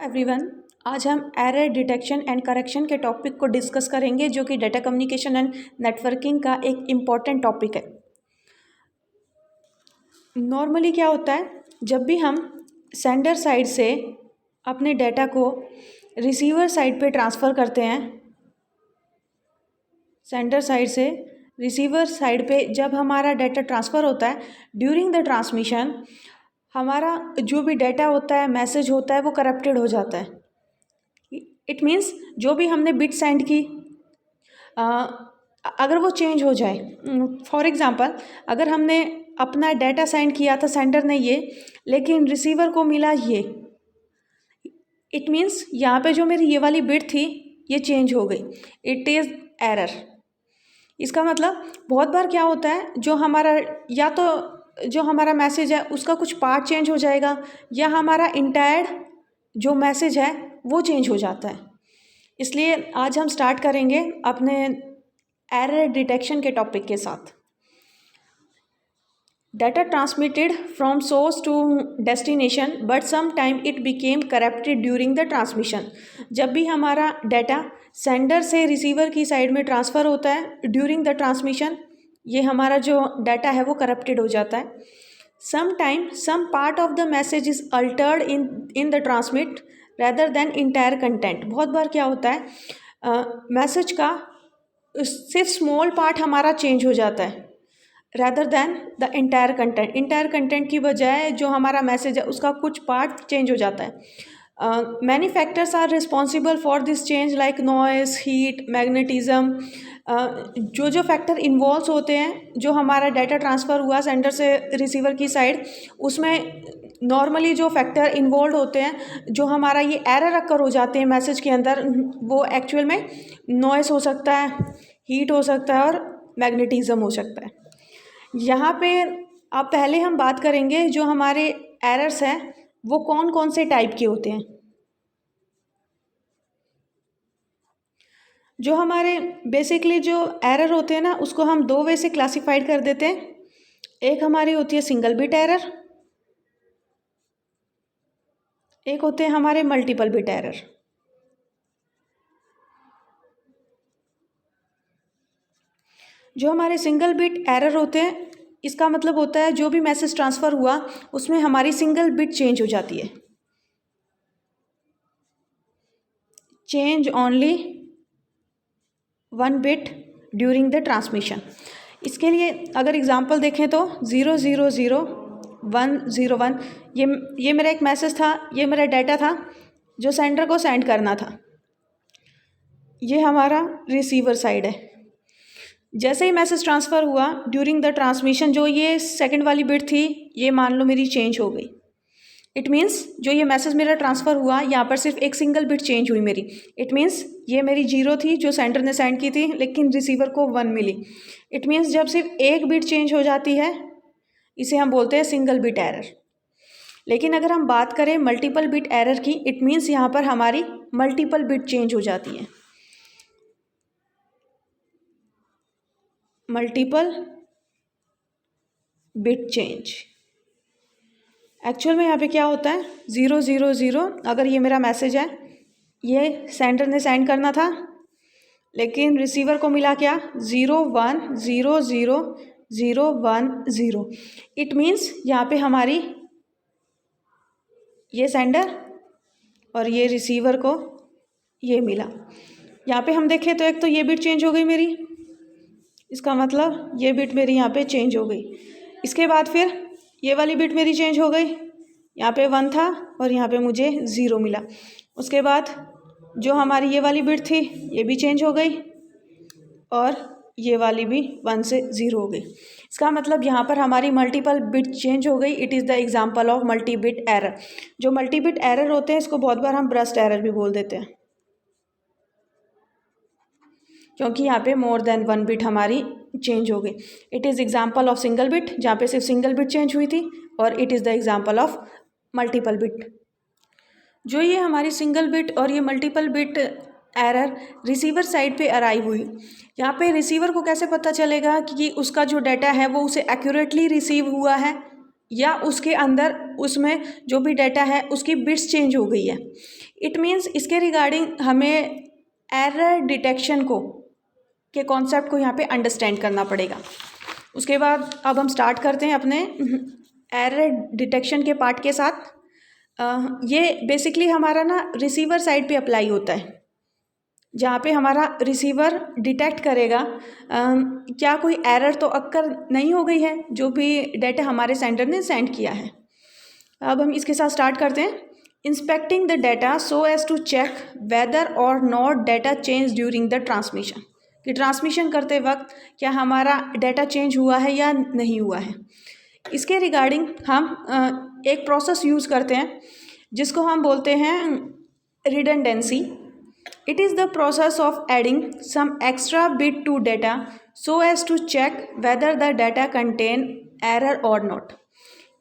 Everyone, आज हम error detection and correction के टॉपिक को डिस्कस करेंगे जो कि डाटा कम्युनिकेशन एंड नेटवर्किंग का एक इम्पॉर्टेंट टॉपिक है। नॉर्मली क्या होता है, जब भी हम सेंडर साइड से अपने डाटा को रिसीवर साइड पे ट्रांसफ़र करते हैं, सेंडर साइड से रिसीवर साइड पे जब हमारा डाटा ट्रांसफ़र होता है, ड्यूरिंग द ट्रांसमिशन हमारा जो भी डाटा होता है, मैसेज होता है, वो करप्टेड हो जाता है। इट मीन्स जो भी हमने बिट सेंड की अगर वो चेंज हो जाए, फॉर एग्ज़ाम्पल अगर हमने अपना डाटा सेंड किया था सेंडर ने ये, लेकिन रिसीवर को मिला ये, इट मीन्स यहाँ पे जो मेरी ये वाली बिट थी ये चेंज हो गई, इट इज़ एरर। इसका मतलब बहुत बार क्या होता है, जो हमारा या तो जो हमारा मैसेज है उसका कुछ पार्ट चेंज हो जाएगा या हमारा इंटायर जो मैसेज है वो चेंज हो जाता है। इसलिए आज हम स्टार्ट करेंगे अपने एरर डिटेक्शन के टॉपिक के साथ। Data transmitted from source to destination but some time it became corrupted during the transmission. जब भी हमारा डाटा सेंडर से रिसीवर की साइड में ट्रांसफ़र होता है ड्यूरिंग द ट्रांसमिशन, ये हमारा जो डाटा है वो करप्टेड हो जाता है। Some time some part of the message is altered in the transmit rather than entire content. बहुत बार क्या होता है, मैसेज का सिर्फ स्मॉल पार्ट हमारा चेंज हो जाता है rather than the entire content. Entire content की बजाय जो हमारा मैसेज है उसका कुछ पार्ट चेंज हो जाता है। Many factors are responsible for this change like noise, heat, magnetism. जो फैक्टर इन्वॉल्व होते हैं, जो हमारा डाटा ट्रांसफ़र हुआ सेंडर से रिसीवर की साइड, उसमें नॉर्मली जो फैक्टर इन्वॉल्व होते हैं, जो हमारा ये एरर अकर हो जाते हैं मैसेज के अंदर, वो एक्चुअल में नॉइस हो सकता है, हीट हो सकता है और मैग्नेटिज्म हो सकता है। यहाँ पे अब पहले हम बात करेंगे जो हमारे एरर्स हैं वो कौन कौन से टाइप के होते हैं। जो हमारे बेसिकली जो एरर होते हैं ना, उसको हम दो वे से क्लासिफाइड कर देते हैं। एक हमारी होती है सिंगल बिट एरर, एक होते हैं हमारे मल्टीपल बिट एरर। जो हमारे सिंगल बिट एरर होते हैं, इसका मतलब होता है जो भी मैसेज ट्रांसफ़र हुआ उसमें हमारी सिंगल बिट चेंज हो जाती है, change only one bit during the transmission. इसके लिए अगर एग्जांपल देखें तो 0000101 ये मेरा एक मैसेज था, ये मेरा डाटा था जो सेंडर को सेंड करना था। ये हमारा रिसीवर साइड है। जैसे ही मैसेज ट्रांसफ़र हुआ ड्यूरिंग द ट्रांसमिशन, जो ये सेकंड वाली बिट थी ये मान लो मेरी चेंज हो गई। इट मीन्स जो ये मैसेज मेरा ट्रांसफ़र हुआ यहाँ पर सिर्फ एक सिंगल बिट चेंज हुई मेरी। इट मीन्स ये मेरी 0 थी जो सेंडर ने सेंड की थी, लेकिन रिसीवर को 1 मिली। इट मीन्स जब सिर्फ एक बिट चेंज हो जाती है इसे हम बोलते हैं सिंगल बिट एरर। लेकिन अगर हम बात करें मल्टीपल बिट एरर की, इट मीन्स यहाँ पर हमारी मल्टीपल बिट चेंज हो जाती है। मल्टीपल बिट चेंज एक्चुअल में यहाँ पे क्या होता है, 000 अगर ये मेरा मैसेज है, ये सेंडर ने सेंड करना था, लेकिन रिसीवर को मिला क्या, 0100010। इट मीन्स यहाँ पे हमारी ये सेंडर और ये रिसीवर को ये मिला। यहाँ पे हम देखें तो एक तो ये बिट चेंज हो गई मेरी, इसका मतलब ये बिट मेरी यहाँ पे चेंज हो गई। इसके बाद फिर ये वाली बिट मेरी चेंज हो गई, यहाँ पे 1 था और यहाँ पे मुझे 0 मिला। उसके बाद जो हमारी ये वाली बिट थी ये भी चेंज हो गई और ये वाली भी 1 से 0 हो गई। इसका मतलब यहाँ पर हमारी मल्टीपल बिट चेंज हो गई। It is the example of multi bit error. जो मल्टी बिट एरर होते हैं इसको बहुत बार हम ब्रस्ट एरर भी बोल देते हैं, क्योंकि यहाँ पे मोर देन 1 बिट हमारी चेंज हो गई। It is example of single bit, जहाँ पे सिर्फ सिंगल बिट चेंज हुई थी, और it is the example of multiple bit. जो ये हमारी सिंगल बिट और ये multiple bit error receiver side पे अराइव हुई, यहाँ पे रिसीवर को कैसे पता चलेगा कि उसका जो डाटा है वो उसे एक्यूरेटली रिसीव हुआ है या उसके अंदर उसमें जो भी डाटा है उसकी बिट्स चेंज हो गई है। इट मीन्स इसके रिगार्डिंग हमें एरर डिटेक्शन के कॉन्सेप्ट को यहाँ पे अंडरस्टैंड करना पड़ेगा। उसके बाद अब हम स्टार्ट करते हैं अपने एरर डिटेक्शन के पार्ट के साथ। ये बेसिकली हमारा ना रिसीवर साइड पे अप्लाई होता है, जहाँ पे हमारा रिसीवर डिटेक्ट करेगा क्या कोई एरर तो अक्कर नहीं हो गई है जो भी डाटा हमारे सेंडर ने सेंड किया है। अब हम इसके साथ स्टार्ट करते हैं। Inspecting the data so as to check whether or not data change during the transmission, कि ट्रांसमिशन करते वक्त क्या हमारा डाटा चेंज हुआ है या नहीं हुआ है। इसके रिगार्डिंग हम एक प्रोसेस यूज़ करते हैं जिसको हम बोलते हैं redundancy. It is the process of adding some extra bit to data so as to check whether the data contain error और नॉट।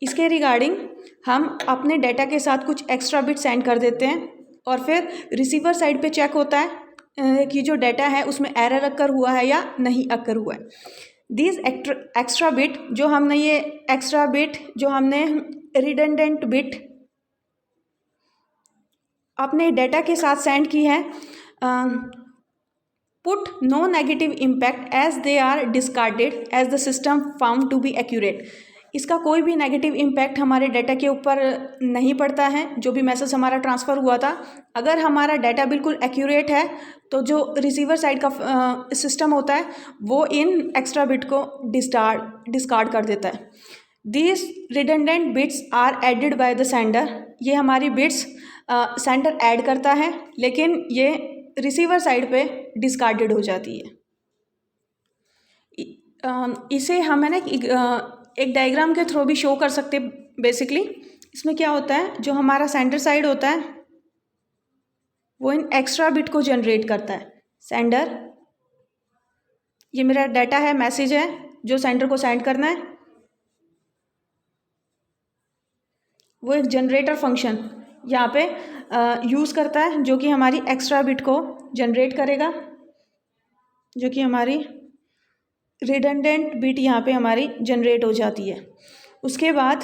इसके रिगार्डिंग हम अपने डाटा के साथ कुछ एक्स्ट्रा बिट सेंड कर देते हैं और फिर रिसीवर साइड पे चेक होता है कि जो डाटा है उसमें एरर अक्कर हुआ है या नहीं अक्कर हुआ है। दीज एक्स्ट्रा बिट जो हमने रिडंडेंट बिट अपने डाटा के साथ सेंड की है, put no negative impact as they are discarded as the system found to be accurate. इसका कोई भी नेगेटिव इम्पैक्ट हमारे डाटा के ऊपर नहीं पड़ता है। जो भी मैसेज हमारा ट्रांसफ़र हुआ था, अगर हमारा डाटा बिल्कुल एक्यूरेट है तो जो रिसीवर साइड का सिस्टम होता है वो इन एक्स्ट्रा बिट को डिस्कार्ड कर देता है। These redundant bits are added by the sender. ये हमारी बिट्स सेंडर ऐड करता है लेकिन ये रिसीवर साइड पे डिस्कार्डेड हो जाती है। इसे हम है ना एक डायग्राम के थ्रू भी शो कर सकते। बेसिकली इसमें क्या होता है, जो हमारा सेंडर साइड होता है वो इन एक्स्ट्रा बिट को जनरेट करता है। सेंडर, ये मेरा डाटा है, मैसेज है जो सेंडर को सेंड करना है, वो एक जनरेटर फंक्शन यहाँ पे यूज़ करता है जो कि हमारी एक्स्ट्रा बिट को जनरेट करेगा, जो कि हमारी रिडंडेंट बिट यहाँ पे हमारी जनरेट हो जाती है। उसके बाद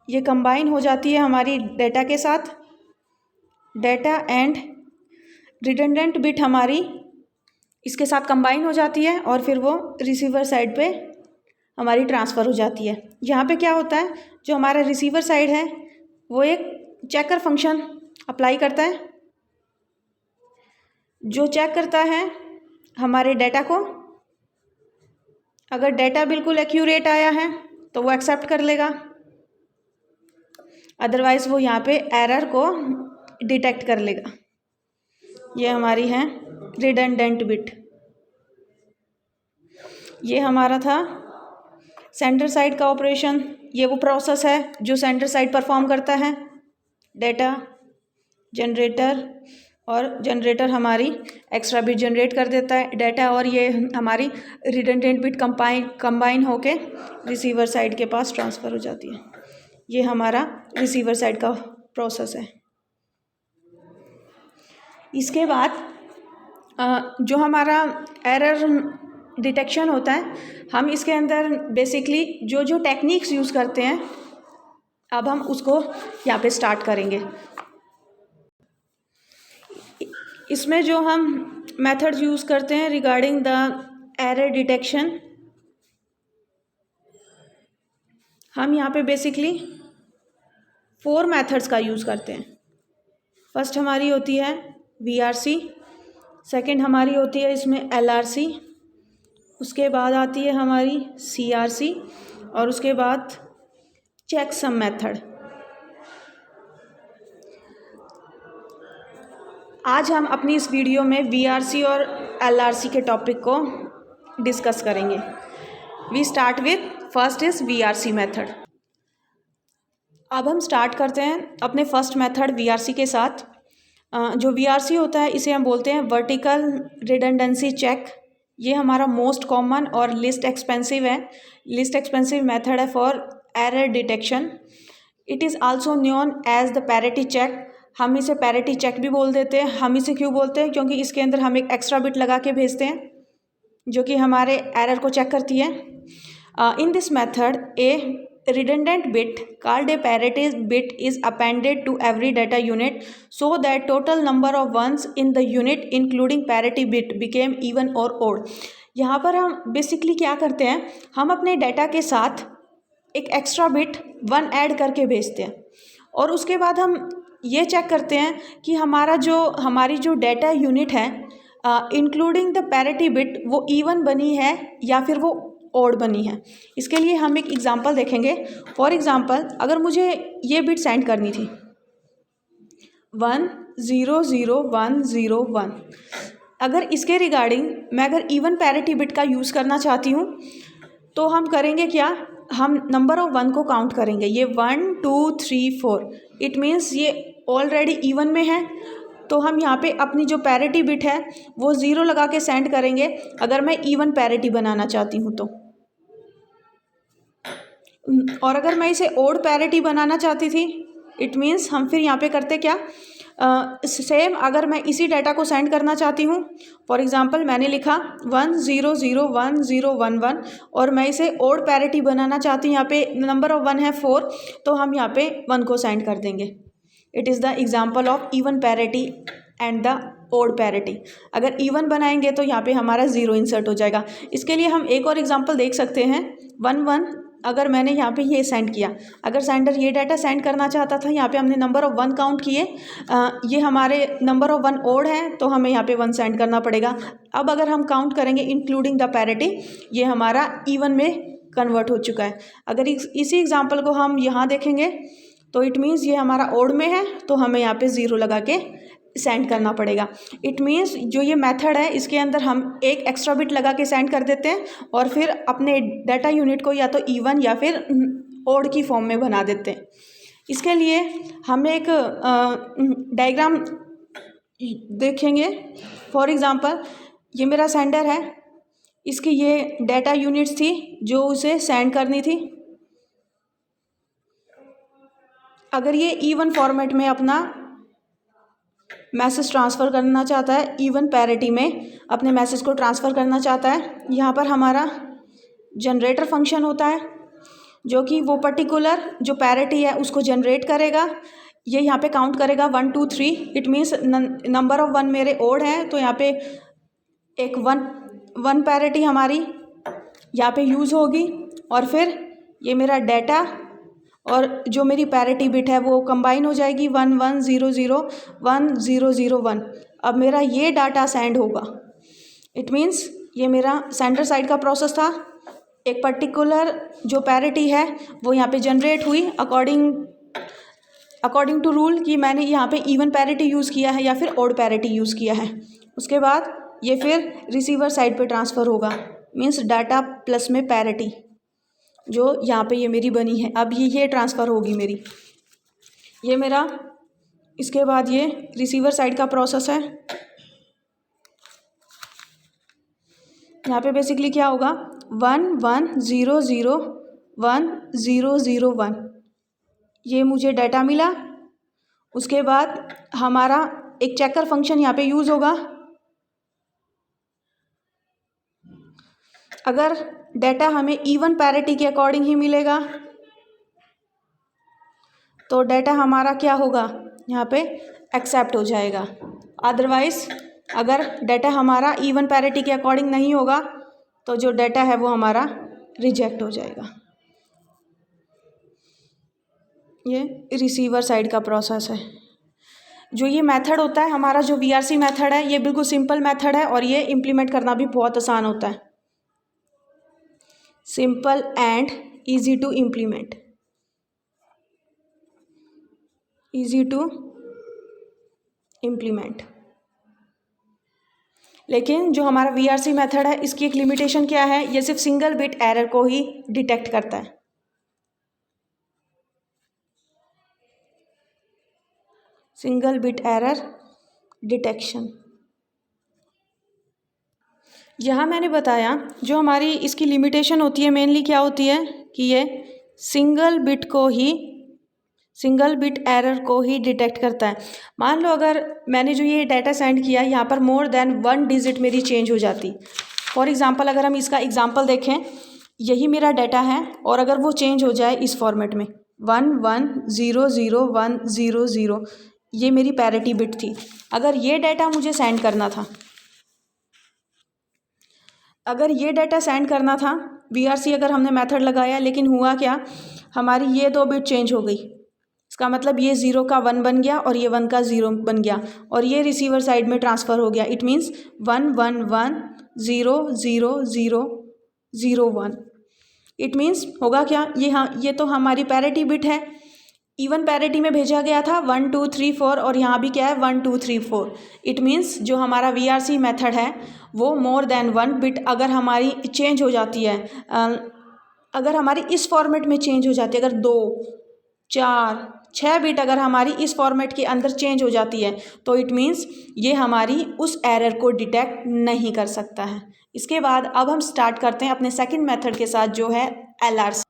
ये कंबाइन हो जाती है हमारी डाटा के साथ। डाटा एंड रिडंडेंट बिट हमारी इसके साथ कंबाइन हो जाती है और फिर वो रिसीवर साइड पे हमारी ट्रांसफ़र हो जाती है। यहाँ पे क्या होता है, जो हमारा रिसीवर साइड है वो एक चेकर फंक्शन अप्लाई करता है जो चेक करता है हमारे डाटा को। अगर डाटा बिल्कुल एक्यूरेट आया है तो वो एक्सेप्ट कर लेगा, अदरवाइज़ वो यहाँ पे एरर को डिटेक्ट कर लेगा। ये हमारी है रिडंडेंट बिट। ये हमारा था सेंडर साइड का ऑपरेशन। ये वो प्रोसेस है जो सेंडर साइड परफॉर्म करता है। डाटा जनरेटर, और जनरेटर हमारी एक्स्ट्रा बिट जनरेट कर देता है डाटा, और ये हमारी रिडंडेंट बिट कंबाइन होके रिसीवर साइड के पास ट्रांसफ़र हो जाती है। ये हमारा रिसीवर साइड का प्रोसेस है। इसके बाद जो हमारा एरर डिटेक्शन होता है, हम इसके अंदर बेसिकली जो टेक्निक्स यूज़ करते हैं अब हम उसको यहाँ पे स्टार्ट करेंगे। इसमें जो हम मेथड्स यूज़ करते हैं रिगार्डिंग द एरर डिटेक्शन, हम यहाँ पे बेसिकली 4 मेथड्स का यूज़ करते हैं। फर्स्ट हमारी होती है VRC, सेकंड हमारी होती है इसमें LRC, उसके बाद आती है हमारी CRC, और उसके बाद चेक सम मेथड। आज हम अपनी इस वीडियो में VRC और LRC के टॉपिक को डिस्कस करेंगे। We start with first is VRC method. अब हम स्टार्ट करते हैं अपने फर्स्ट मेथड VRC के साथ। जो VRC होता है इसे हम बोलते हैं वर्टिकल रिडंडेंसी चेक। ये हमारा मोस्ट कॉमन और लिस्ट एक्सपेंसिव है, लिस्ट एक्सपेंसिव मेथड है for error detection. It is also known as the parity check. हम इसे पैरिटी चेक भी बोल देते हैं। हम इसे क्यों बोलते हैं, क्योंकि इसके अंदर हम एक एक्स्ट्रा बिट लगा के भेजते हैं जो कि हमारे एरर को चेक करती है। इन this method A redundant bit called a parity bit is appended to every data unit so that total number of ones in the unit including parity bit became even or odd। यहाँ पर हम basically क्या करते हैं, हम अपने data के साथ एक एक्स्ट्रा बिट 1 ऐड करके भेजते हैं और उसके बाद हम ये चेक करते हैं कि हमारी जो डाटा यूनिट है इंक्लूडिंग द पैरिटी बिट वो इवन बनी है या फिर वो ओड बनी है। इसके लिए हम एक एग्जांपल देखेंगे। फॉर एग्जांपल अगर मुझे ये बिट सेंड करनी थी 100101, अगर इसके रिगार्डिंग मैं अगर इवन पैरिटी बिट का यूज़ करना चाहती हूँ तो हम करेंगे क्या, हम नंबर ऑफ 1 को काउंट करेंगे। ये 1 2 3 4 इट मीन्स ये ऑलरेडी इवन में है, तो हम यहाँ पे अपनी जो पैरिटी बिट है वो 0 लगा के सेंड करेंगे अगर मैं इवन पैरिटी बनाना चाहती हूँ तो। और अगर मैं इसे ओड पैरिटी बनाना चाहती थी इट मीन्स हम फिर यहाँ पे करते क्या, सेम अगर मैं इसी डाटा को सेंड करना चाहती हूँ, फॉर एग्जांपल मैंने लिखा 10011011 और मैं इसे ओड पैरिटी बनाना चाहती हूँ, यहाँ पे नंबर ऑफ 1 है 4, तो हम यहाँ पे 1 को सेंड कर देंगे। It is the example of even parity and the odd parity. अगर इवन बनाएंगे तो यहाँ पे हमारा 0 इंसर्ट हो जाएगा। इसके लिए हम एक और एग्जांपल देख सकते हैं 1 अगर मैंने यहाँ पे ये सेंड किया, अगर सेंडर ये डाटा सेंड करना चाहता था, यहाँ पे हमने नंबर ऑफ़ 1 काउंट किए, ये हमारे नंबर ऑफ़ 1 ओड है तो हमें यहाँ पे 1 सेंड करना पड़ेगा। अब अगर हम काउंट करेंगे इंक्लूडिंग द पैरिटी, ये हमारा इवन में कन्वर्ट हो चुका है। अगर इसी एग्जाम्पल को हम यहाँ देखेंगे तो इट मीन्स ये हमारा ओड में है तो हमें यहाँ पे 0 लगा के सेंड करना पड़ेगा। इट मीन्स जो ये मेथड है इसके अंदर हम एक एक्स्ट्रा बिट लगा के सेंड कर देते हैं और फिर अपने डाटा यूनिट को या तो इवन या फिर ओड की फॉर्म में बना देते हैं। इसके लिए हम एक डायग्राम देखेंगे। फॉर एग्ज़ाम्पल ये मेरा सेंडर है, इसकी ये डाटा यूनिट्स थी जो उसे सेंड करनी थी। अगर ये इवन फॉर्मेट में अपना मैसेज ट्रांसफ़र करना चाहता है, इवन पैरिटी में अपने मैसेज को ट्रांसफ़र करना चाहता है, यहाँ पर हमारा जनरेटर फंक्शन होता है जो कि वो पर्टिकुलर जो पैरिटी है उसको जनरेट करेगा। ये यहाँ पे काउंट करेगा 1 2 3, इट मीन्स नंबर ऑफ़ 1 मेरे ओड हैं तो यहाँ पे एक 1 पैरिटी हमारी यहाँ पे यूज़ होगी और फिर ये मेरा डाटा और जो मेरी पैरिटी बिट है वो कंबाइन हो जाएगी 1 1 0 0 1 0 0 1। अब मेरा ये डाटा सेंड होगा। इट मीन्स ये मेरा सेंडर साइड का प्रोसेस था। एक पर्टिकुलर जो पैरिटी है वो यहाँ पे जनरेट हुई अकॉर्डिंग टू रूल कि मैंने यहाँ पे इवन पैरिटी यूज़ किया है या फिर ओड पैरिटी यूज़ किया है। उसके बाद ये फिर रिसीवर साइड पे ट्रांसफ़र होगा, मीन्स डाटा प्लस में पैरिटी जो यहाँ पे ये मेरी बनी है। अब ये ट्रांसफ़र होगी मेरी, ये मेरा, इसके बाद ये रिसीवर साइड का प्रोसेस है। यहाँ पे बेसिकली क्या होगा 1 1 0 0 1 0 0 1, ये मुझे डाटा मिला। उसके बाद हमारा एक चेकर फंक्शन यहाँ पे यूज़ होगा। अगर डाटा हमें इवन पैरिटी के अकॉर्डिंग ही मिलेगा तो डाटा हमारा क्या होगा, यहाँ पे एक्सेप्ट हो जाएगा। अदरवाइज़ अगर डाटा हमारा इवन पैरिटी के अकॉर्डिंग नहीं होगा तो जो डाटा है वो हमारा रिजेक्ट हो जाएगा। ये रिसीवर साइड का प्रोसेस है। जो ये मेथड होता है हमारा, जो VRC मेथड है, ये बिल्कुल सिंपल मेथड है और ये इम्प्लीमेंट करना भी बहुत आसान होता है। Simple and easy to implement, easy to implement. लेकिन जो हमारा VRC मेथड है इसकी एक लिमिटेशन क्या है, ये सिर्फ सिंगल बिट एरर को ही डिटेक्ट करता है। Single bit error detection. यहाँ मैंने बताया जो हमारी इसकी लिमिटेशन होती है मेनली क्या होती है कि ये सिंगल बिट एरर को ही डिटेक्ट करता है। मान लो अगर मैंने जो ये डाटा सेंड किया यहाँ पर मोर देन 1 डिजिट मेरी चेंज हो जाती। फॉर एग्ज़ाम्पल अगर हम इसका एग्ज़ाम्पल देखें यही मेरा डाटा है और अगर वो चेंज हो जाए इस फॉर्मेट में 1100 100, ये मेरी पैरिटी बिट थी। अगर ये डाटा मुझे सेंड करना था, VRC अगर हमने मेथड लगाया, लेकिन हुआ क्या, हमारी ये 2 बिट चेंज हो गई। इसका मतलब ये 0 का 1 बन गया और ये 1 का 0 बन गया और ये रिसीवर साइड में ट्रांसफ़र हो गया। It means 1110001। इट मीन्स होगा क्या, ये तो हमारी पैरिटी बिट है। इवन पैरिटी में भेजा गया था 1 2 3 4 और यहाँ भी क्या है 1 2 3 4। इट मीन्स जो हमारा VRC मेथड है वो मोर देन 1 बिट अगर हमारी चेंज हो जाती है, अगर हमारी इस फॉर्मेट में चेंज हो जाती है, अगर 2 4 6 बिट अगर हमारी इस फॉर्मेट के अंदर चेंज हो जाती है तो इट मीन्स ये हमारी उस एरर को डिटेक्ट नहीं कर सकता है। इसके बाद अब हम स्टार्ट करते हैं अपने सेकंड मेथड के साथ, जो है LRC।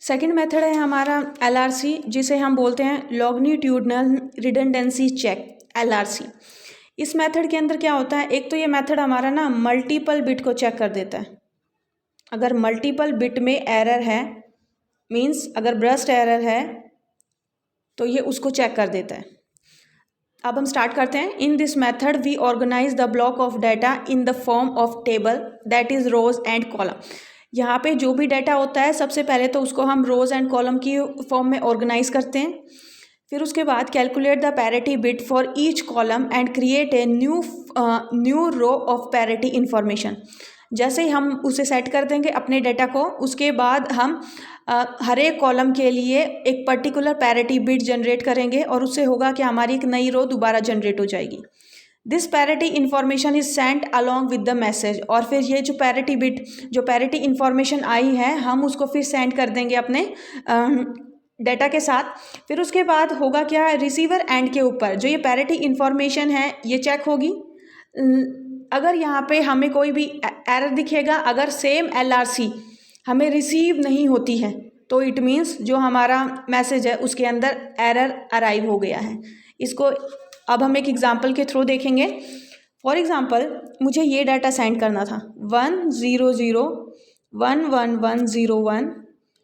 सेकंड मेथड है हमारा LRC, जिसे हम बोलते हैं लॉन्गिट्यूडनल रिडंडेंसी चेक, LRC। इस मेथड के अंदर क्या होता है, एक तो ये मेथड हमारा ना मल्टीपल बिट को चेक कर देता है। अगर मल्टीपल बिट में एरर है, मीन्स अगर बर्स्ट एरर है तो ये उसको चेक कर देता है। अब हम स्टार्ट करते हैं। In this method we organise the block of data in the form of table, that is rows and column. यहाँ पे जो भी डाटा होता है सबसे पहले तो उसको हम रोज एंड कॉलम की फॉर्म में ऑर्गेनाइज करते हैं। फिर उसके बाद calculate the parity bit for each column and create a new row of parity information. जैसे ही हम उसे सेट कर देंगे अपने डाटा को, उसके बाद हम हर एक कॉलम के लिए एक पर्टिकुलर पैरिटी बिट जनरेट करेंगे और उससे होगा कि हमारी एक नई रो दोबारा जनरेट हो जाएगी। This parity information is sent along with the message. और फिर ये जो पैरिटी बिट, जो पैरिटी इन्फॉर्मेशन आई है, हम उसको फिर सेंड कर देंगे अपने डाटा के साथ। फिर उसके बाद होगा क्या, रिसीवर एंड के ऊपर जो ये पैरिटी इन्फॉर्मेशन है ये चेक होगी। अगर यहाँ पे हमें कोई भी एरर दिखेगा, अगर सेम LRC हमें रिसीव नहीं होती है तो इट मीन्स जो हमारा मैसेज है उसके अंदर एरर अराइव हो गया है। इसको अब हम एक एग्जांपल के थ्रू देखेंगे। फॉर एग्जांपल मुझे ये डाटा सेंड करना था 100111101,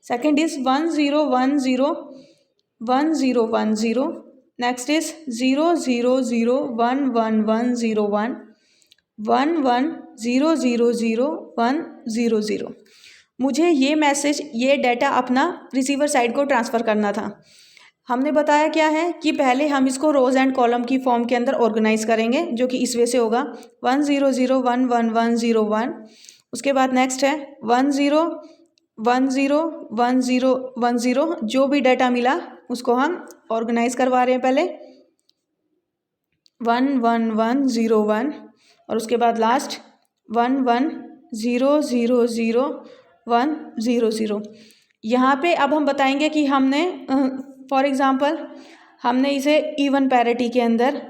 सेकेंड इज़ 10101010, नेक्स्ट इज़ 000111101, 11000100। मुझे ये मैसेज, ये डाटा अपना रिसीवर साइड को ट्रांसफ़र करना था। हमने बताया क्या है कि पहले हम इसको रोज़ एंड कॉलम की फॉर्म के अंदर ऑर्गेनाइज करेंगे, जो कि इस वे से होगा 100111101। उसके बाद नेक्स्ट है 10101010। जो भी डाटा मिला उसको हम ऑर्गेनाइज करवा रहे हैं पहले 11101 और उसके बाद लास्ट 11000100। यहाँ पे अब हम बताएंगे कि हमने फॉर एग्ज़ाम्पल हमने इसे इवन पैरिटी के अंदर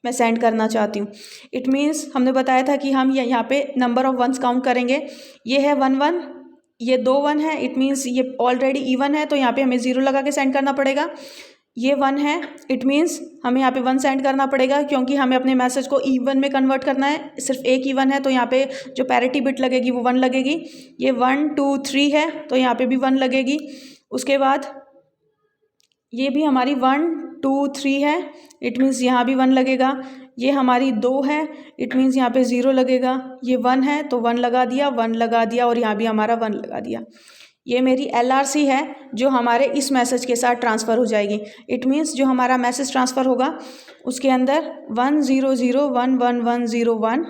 मैं सेंड करना चाहती हूँ। इट मीन्स हमने बताया था कि हम यहाँ पे नंबर ऑफ़ वंस काउंट करेंगे। ये है 1 1, ये 2 1 है, इट मीन्स ये ऑलरेडी इवन है तो यहाँ पे हमें 0 लगा के सेंड करना पड़ेगा। ये 1 है, इट मीन्स हमें यहाँ पे 1 सेंड करना पड़ेगा क्योंकि हमें अपने मैसेज को इवन में कन्वर्ट करना है। सिर्फ एक इवन है तो यहाँ पे जो पैरिटी बिट लगेगी वो 1 लगेगी। ये 1 2 3 है तो यहाँ पे भी 1 लगेगी। उसके बाद ये भी हमारी 1 2 3 है, इट मीन्स यहाँ भी 1 लगेगा। ये हमारी 2 है, इट मीन्स यहाँ पे 0 लगेगा। ये 1 है तो 1 लगा दिया, 1 लगा दिया और यहाँ भी हमारा 1 लगा दिया। ये मेरी LRC है जो हमारे इस मैसेज के साथ ट्रांसफ़र हो जाएगी। इट मीन्स जो हमारा मैसेज ट्रांसफ़र होगा उसके अंदर 100111101,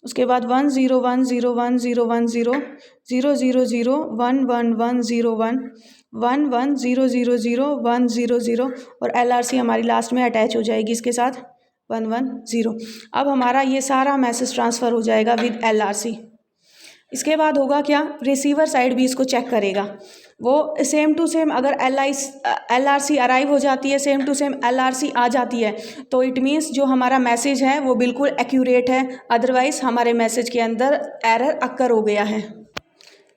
उसके बाद 101010100, 0001101, 110000100 और LRC हमारी लास्ट में अटैच हो जाएगी इसके साथ 110। अब हमारा ये सारा मैसेज ट्रांसफ़र हो जाएगा विद LRC। इसके बाद होगा क्या, रिसीवर साइड भी इसको चेक करेगा। वो सेम टू सेम अगर LRC अराइव हो जाती है, सेम टू सेम LRC आ जाती है तो इट मीन्स जो हमारा मैसेज है वो बिल्कुल एक्यूरेट है, अदरवाइज़ हमारे मैसेज के अंदर एरर अक्कर हो गया है।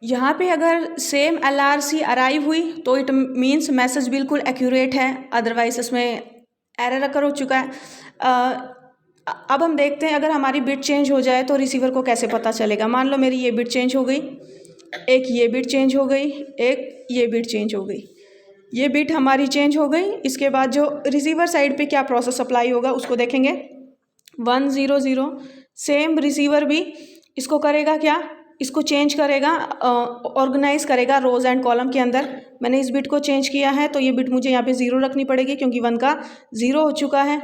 यहाँ पे अगर सेम LRC अराइव हुई तो इट मीन्स मैसेज बिल्कुल एक्यूरेट है, अदरवाइज़ इसमें एरर अक्कर हो चुका है। अब हम देखते हैं अगर हमारी बिट चेंज हो जाए तो रिसीवर को कैसे पता चलेगा। मान लो मेरी ये बिट चेंज हो गई, एक ये बिट चेंज हो गई, एक ये बिट चेंज हो गई, ये बिट हमारी चेंज हो गई। इसके बाद जो रिसीवर साइड पे क्या प्रोसेस अप्लाई होगा उसको देखेंगे। 1 0 0 सेम रिसीवर भी इसको करेगा क्या, इसको चेंज करेगा, ऑर्गेनाइज करेगा रोज एंड कॉलम के अंदर। मैंने इस बिट को चेंज किया है तो ये बिट मुझे यहाँ पे 0 रखनी पड़ेगी क्योंकि 1 का 0 हो चुका है।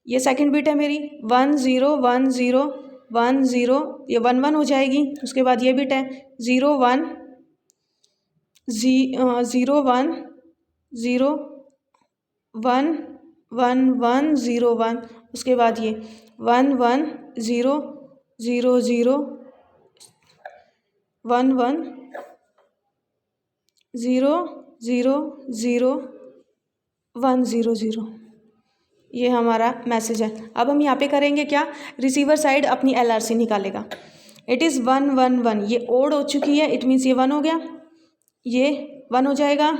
ये सेकंड बिट है मेरी 1 0 1 0 1 0, ये 1 1 हो जाएगी। उसके बाद ये बिट है 0 1 0 1 0 1 1 1 0 1। उसके बाद ये 1 1 0 0 0 1 1 0 0 0 1 0 0। ये हमारा मैसेज है। अब हम यहाँ पे करेंगे क्या, रिसीवर साइड अपनी LRC निकालेगा। इट इज़ 1 1 1, ये ओड हो चुकी है, इट मीन्स ये 1 हो गया, ये 1 हो जाएगा।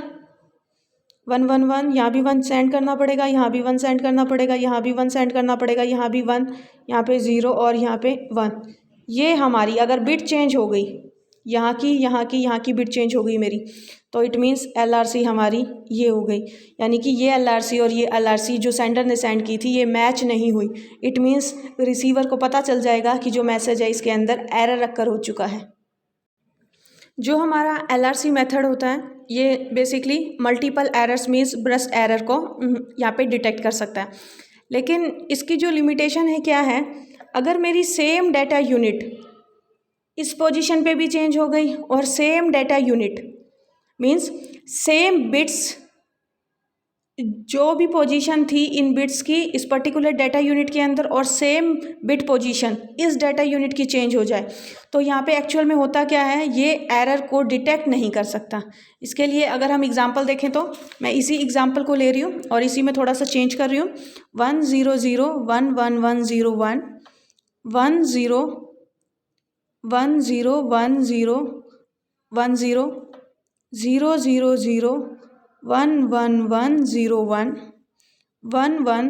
1 1 1, यहाँ भी 1 सेंड करना पड़ेगा, यहाँ भी 1 सेंड करना पड़ेगा, यहाँ भी 1 सेंड करना पड़ेगा, यहाँ भी 1, यहाँ पे 0 और यहाँ पे 1। ये हमारी अगर बिट चेंज हो गई, यहाँ की बिट चेंज हो गई मेरी, तो इट मीन्स LRC हमारी ये हो गई। यानी कि ये LRC और ये LRC जो सेंडर ने सेंड की थी ये मैच नहीं हुई। इट मीन्स रिसीवर को पता चल जाएगा कि जो मैसेज है इसके अंदर एरर रखकर हो चुका है। जो हमारा LRC मेथड होता है ये basically multiple errors means burst error को यहाँ पे डिटेक्ट कर सकता है। लेकिन इसकी जो लिमिटेशन है क्या है, अगर मेरी सेम डाटा यूनिट इस पोजीशन पे भी चेंज हो गई और same data unit means same bits, जो भी पोजीशन थी इन बिट्स की इस पर्टिकुलर डाटा यूनिट के अंदर और सेम बिट पोजीशन इस डाटा यूनिट की चेंज हो जाए, तो यहाँ पे एक्चुअल में होता क्या है, ये एरर को डिटेक्ट नहीं कर सकता। इसके लिए अगर हम एग्जांपल देखें तो मैं इसी एग्जांपल को ले रही हूँ और इसी में थोड़ा सा चेंज कर रही हूँ। 1 0 0 1 1 1 0 1 1 0 1 0 1 0 1 0 0 0 0 1 1 1 0 1 1 1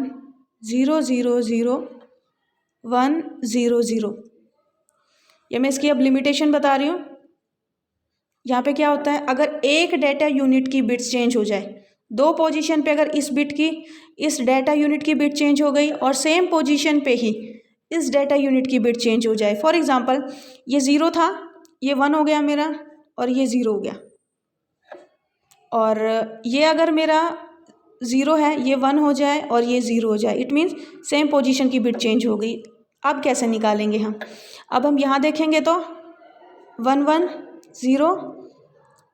0 0 0 1 0 0। ये मैं इसकी अब लिमिटेशन बता रही हूँ। यहाँ पे क्या होता है, अगर एक डाटा यूनिट की बिट्स चेंज हो जाए, दो पोजीशन पे अगर इस बिट की इस डाटा यूनिट की बिट चेंज हो गई और सेम पोजीशन पे ही इस डाटा यूनिट की बिट चेंज हो जाए, फॉर एग्जांपल ये 0 था, ये 1 हो गया मेरा और ये 0 हो गया, और ये अगर मेरा 0 है ये 1 हो जाए और ये 0 हो जाए, इट मीन्स सेम पोजीशन की बिट चेंज हो गई। अब कैसे निकालेंगे हम, अब हम यहाँ देखेंगे तो 1 1 0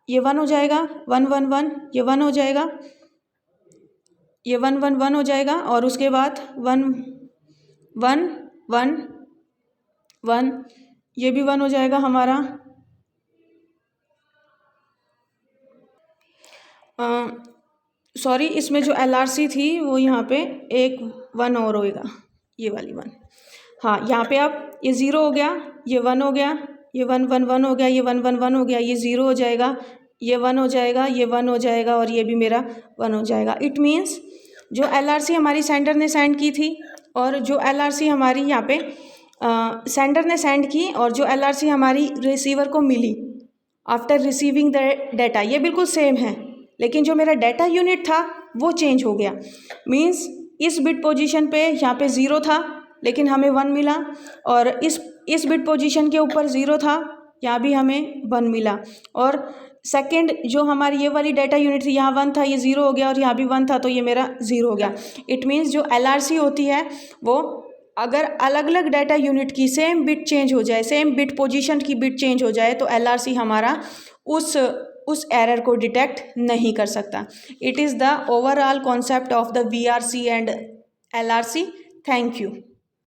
ये 1 हो जाएगा, 1 1 1 ये 1 हो जाएगा, ये 1 1 1 हो जाएगा, और उसके बाद 1 1 1 1 ये भी 1 हो जाएगा हमारा। सॉरी, इसमें जो LRC थी वो यहाँ पे एक 1 और होएगा, ये वाली 1। हाँ, यहाँ पे अब ये 0 हो गया, ये 1 हो गया, ये 1 1 1 हो गया, ये 1 1 1 हो गया, ये 0 हो जाएगा, ये 1 हो जाएगा, ये 1 हो जाएगा और ये भी मेरा 1 हो जाएगा। इट मीन्स जो LRC हमारी सेंडर ने सेंड की थी और जो LRC हमारी यहाँ पे सेंडर ने सेंड की और जो LRC हमारी रिसीवर को मिली आफ्टर रिसीविंग द डाटा, ये बिल्कुल सेम है, लेकिन जो मेरा डाटा यूनिट था वो चेंज हो गया। मीन्स इस बिट पोजीशन पे यहाँ पे 0 था लेकिन हमें 1 मिला, और इस बिट पोजीशन के ऊपर 0 था, यहाँ भी हमें 1 मिला, और सेकंड जो हमारी ये वाली डाटा यूनिट थी यहाँ 1 था, ये 0 हो गया, और यहाँ भी 1 था तो ये मेरा 0 हो गया। इट मीन्स जो LRC होती है वो अगर अलग अलग डाटा यूनिट की सेम बिट चेंज हो जाए, सेम बिट पोजीशन की बिट चेंज हो जाए, तो LRC हमारा उस एरर को डिटेक्ट नहीं कर सकता। It is the overall concept of the VRC and LRC। Thank you.